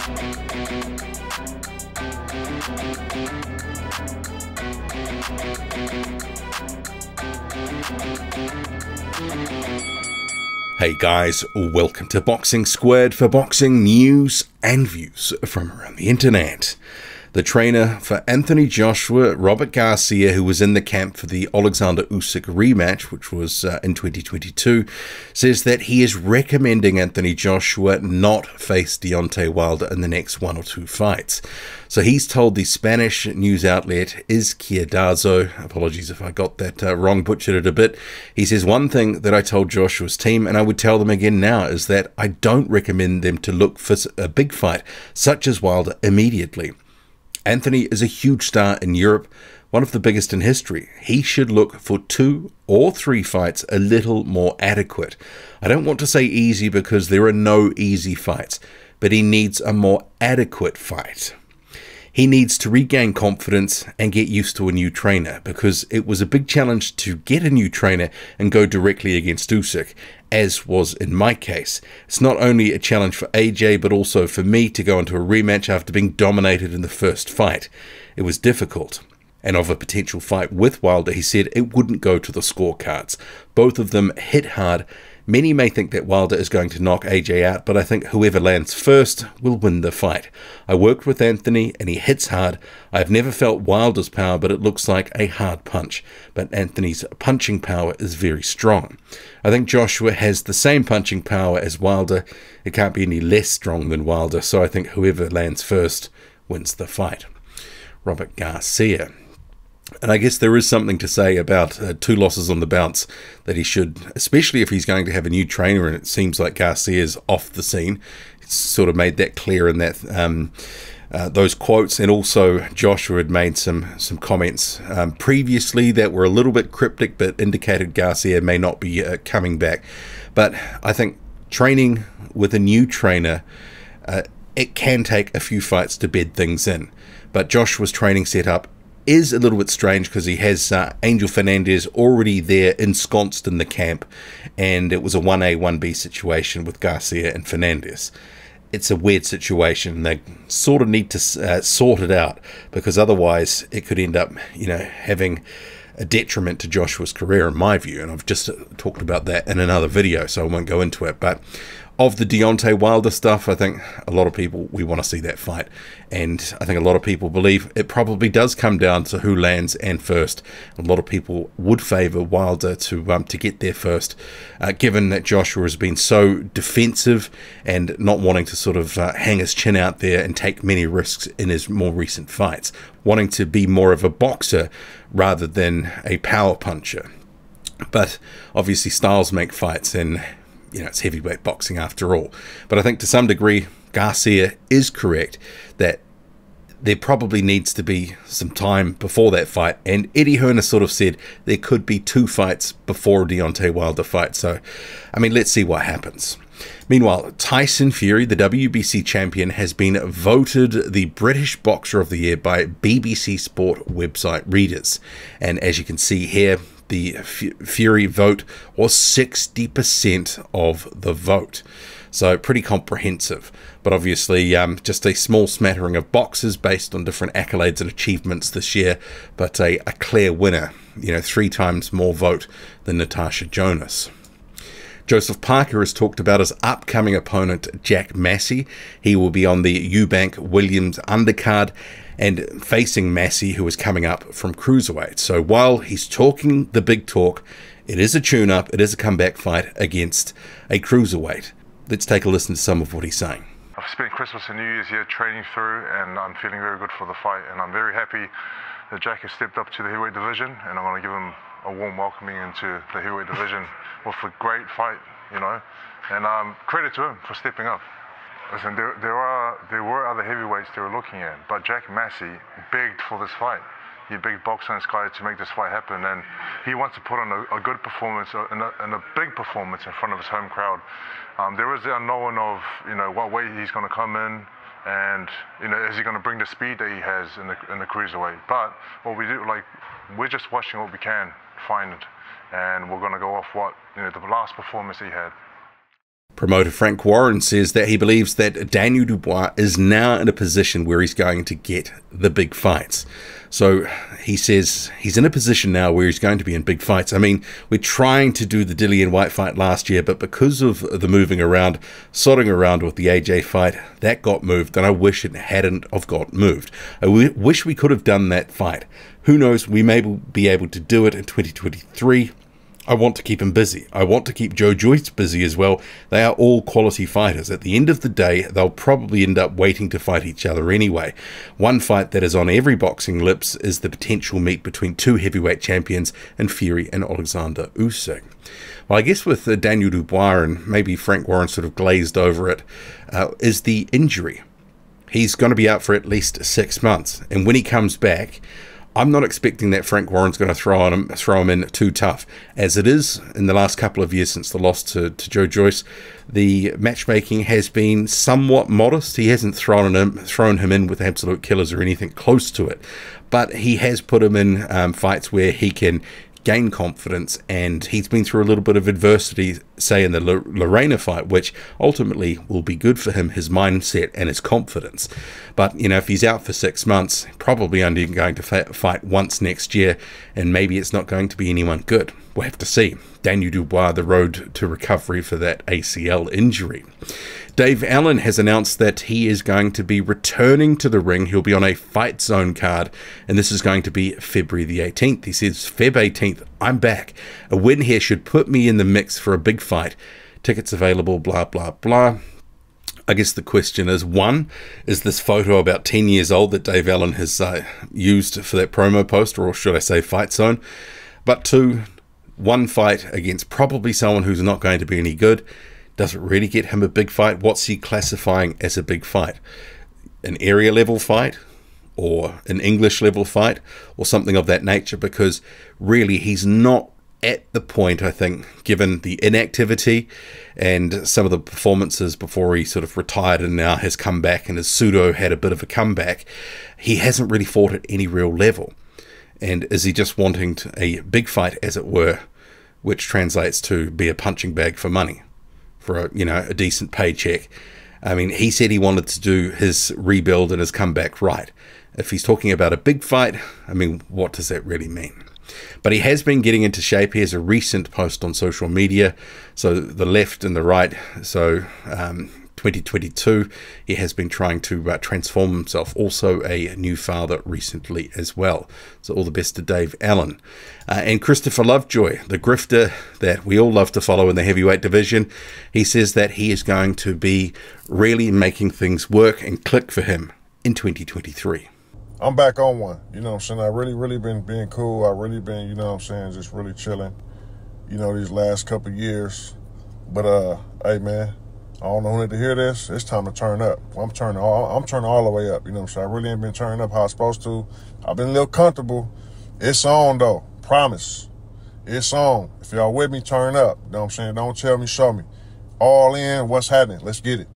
Hey guys, welcome to Boxing Squared for boxing news and views from around the internet. The trainer for Anthony Joshua, Robert Garcia, who was in the camp for the Alexander Usyk rematch, which was in 2022, says that he is recommending Anthony Joshua not face Deontay Wilder in the next 1 or 2 fights. So he's told the Spanish news outlet Izquierdazo, apologies if I got that wrong, butchered it a bit. He says, one thing that I told Joshua's team, and I would tell them again now, is that I don't recommend them to look for a big fight such as Wilder immediately. Anthony is a huge star in Europe, one of the biggest in history. He should look for 2 or 3 fights a little more adequate. I don't want to say easy because there are no easy fights, but he needs a more adequate fight. He needs to regain confidence and get used to a new trainer, because it was a big challenge to get a new trainer and go directly against Usyk, as was in my case. It's not only a challenge for AJ, but also for me to go into a rematch after being dominated in the first fight. It was difficult. And of a potential fight with Wilder, he said it wouldn't go to the scorecards. Both of them hit hard. Many may think that Wilder is going to knock AJ out, but I think whoever lands first will win the fight. I worked with Anthony and he hits hard. I've never felt Wilder's power, but it looks like a hard punch. But Anthony's punching power is very strong. I think Joshua has the same punching power as Wilder. It can't be any less strong than Wilder, so I think whoever lands first wins the fight. Robert Garcia. And I guess there is something to say about 2 losses on the bounce, that he should, especially if he's going to have a new trainer, and it seems like Garcia's off the scene. It's sort of made that clear in that those quotes, and also Joshua had made some comments previously that were a little bit cryptic, but indicated Garcia may not be coming back. But I think training with a new trainer, it can take a few fights to bed things in. But Joshua's training setup is a little bit strange because he has Angel Fernandez already there ensconced in the camp, and it was a 1A, 1B situation with Garcia and Fernandez. It's a weird situation, and they sort of need to sort it out, because otherwise it could end up, having a detriment to Joshua's career, in my view, and I've just talked about that in another video, so I won't go into it. But of the Deontay Wilder stuff, I think a lot of people, we want to see that fight, and I think a lot of people believe it probably does come down to who lands and first. A lot of people would favour Wilder to get there first, given that Joshua has been so defensive and not wanting to sort of hang his chin out there and take many risks in his more recent fights, wanting to be more of a boxer rather than a power puncher. But obviously styles make fights, and it's heavyweight boxing after all. But I think to some degree, Garcia is correct that there probably needs to be some time before that fight. And Eddie Hearn has sort of said there could be 2 fights before a Deontay Wilder fight. So, let's see what happens. Meanwhile, Tyson Fury, the WBC champion, has been voted the British Boxer of the Year by BBC Sport website readers. And as you can see here, the Fury vote was 60% of the vote. So pretty comprehensive, but obviously just a small smattering of boxers based on different accolades and achievements this year, but a clear winner, 3 times more vote than Natasha Jonas. Joseph Parker has talked about his upcoming opponent, Jack Massey. He will be on the Eubank Williams undercard and facing Massey, who is coming up from cruiserweight. So while he's talking the big talk, it is a tune-up, it is a comeback fight against a cruiserweight. Let's take a listen to some of what he's saying. I've spent Christmas and New Year's here training through, and I'm feeling very good for the fight, and I'm very happy that Jack has stepped up to the heavyweight division, and I'm going to give him a warm welcoming into the heavyweight division with a great fight, and credit to him for stepping up. Listen, there were other heavyweights they were looking at, but Jack Massey begged for this fight. He begged Boxer and Sky to make this fight happen, and he wants to put on a good performance and a big performance in front of his home crowd. There is the unknown of what weight he's going to come in, and is he going to bring the speed that he has in the cruiserweight? But what we do, we're just watching what we can find, and we're going to go off what the last performance he had. Promoter Frank Warren says that he believes that Daniel Dubois is now in a position where he's going to get the big fights. So he says he's in a position now where he's going to be in big fights. I mean, we're trying to do the Dillian White fight last year, but because of the moving around, sodding around with the AJ fight, that got moved, and I wish it hadn't have got moved. I wish we could have done that fight. Who knows, we may be able to do it in 2023. I want to keep him busy. I want to keep Joe Joyce busy as well. They are all quality fighters. At the end of the day, they'll probably end up waiting to fight each other anyway. One fight that is on every boxing lips is the potential meet between two heavyweight champions in Fury and Alexander Usyk. Well, I guess with Daniel Dubois, and maybe Frank Warren sort of glazed over it, is the injury. He's going to be out for at least 6 months. And when he comes back, I'm not expecting that Frank Warren's going to throw him in too tough. As it is, in the last couple of years since the loss to Joe Joyce, the matchmaking has been somewhat modest. He hasn't thrown him in with absolute killers or anything close to it. But he has put him in fights where he can gain confidence, and he's been through a little bit of adversity, say in the Lorena fight, which ultimately will be good for him, his mindset and his confidence. But, you know, if he's out for 6 months, probably only going to fight once next year, and maybe it's not going to be anyone good. We'll have to see. Daniel Dubois, the road to recovery for that ACL injury. Dave Allen has announced that he is going to be returning to the ring. He'll be on a Fight Zone card, and this is going to be February the 18th. He says, Feb 18th, I'm back. A win here should put me in the mix for a big fight. Tickets available, blah, blah, blah. I guess the question is, one, is this photo about 10 years old that Dave Allen has used for that promo poster, or should I say Fight Zone? But two, one fight against probably someone who's not going to be any good. Does it really get him a big fight? What's he classifying as a big fight? An area level fight? Or an English level fight? Or something of that nature? Because really he's not at the point, I think, given the inactivity and some of the performances before he sort of retired and now has come back and has pseudo had a bit of a comeback, he hasn't really fought at any real level. And is he just wanting a big fight, as it were, which translates to be a punching bag for money, for a decent paycheck? I mean, he said he wanted to do his rebuild and his comeback right. If he's talking about a big fight, I mean, what does that really mean? But he has been getting into shape. He has a recent post on social media, so the left and the right. So 2022, he has been trying to transform himself. Also a new father recently as well. So all the best to Dave Allen. And Christopher Lovejoy, the grifter that we all love to follow in the heavyweight division, he says that he is going to be really making things work and click for him in 2023. I'm back on one, you know what I'm saying? I really been being cool. I really been, you know what I'm saying, just really chilling, these last couple of years. But, hey, man, I don't know who need to hear this. It's time to turn up. I'm turning all the way up, you know what I'm saying? I really ain't been turning up how I'm supposed to. I've been a little comfortable. It's on, though. Promise. It's on. If y'all with me, turn up. You know what I'm saying? Don't tell me, show me. All in, what's happening? Let's get it.